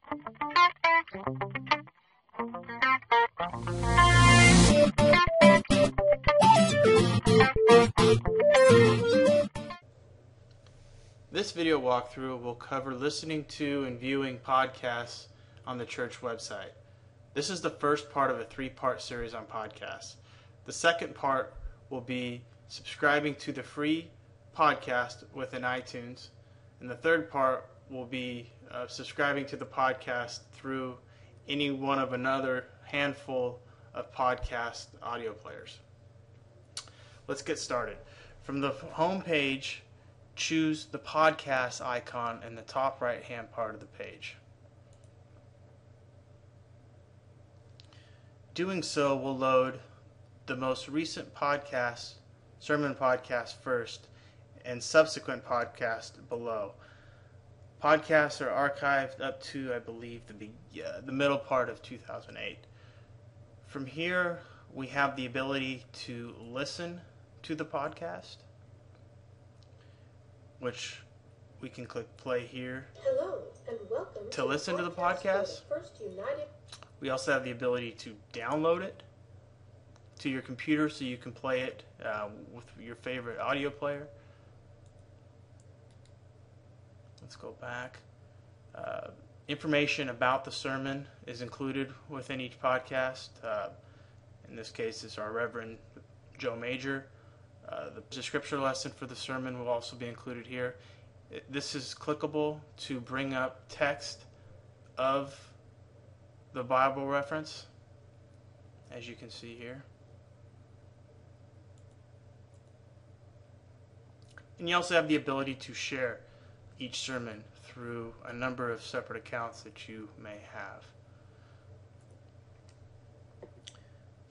This video walkthrough will cover listening to and viewing podcasts on the church website. This is the first part of a 3-part series on podcasts. The second part will be subscribing to the free podcast within iTunes, and the third part will be subscribing to the podcast through any one of another handful of podcast audio players. Let's get started. From the home page, choose the podcast icon in the top right hand part of the page. Doing so will load the most recent sermon podcast first, and subsequent podcast below. Podcasts are archived up to, I believe, the middle part of 2008. From here, we have the ability to listen to the podcast, which we can click play here. Hello, and welcome to listen to the podcast. We also have the ability to download it to your computer so you can play it with your favorite audio player. Let's go back. Information about the sermon is included within each podcast. In this case, it's our Reverend Joe Major. The scripture lesson for the sermon will also be included here. This is clickable to bring up text of the Bible reference, as you can see here. And you also have the ability to share each sermon through a number of separate accounts that you may have.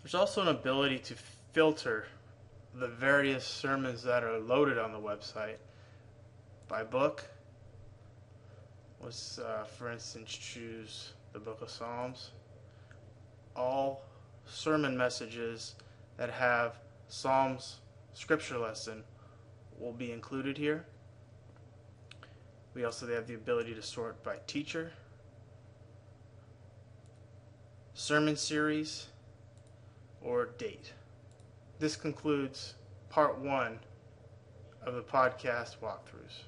There's also an ability to filter the various sermons that are loaded on the website by book. Let's, for instance, choose the Book of Psalms. All sermon messages that have Psalms scripture lesson will be included here. We also have the ability to sort by teacher, sermon series, or date. This concludes part 1 of the podcast walkthroughs.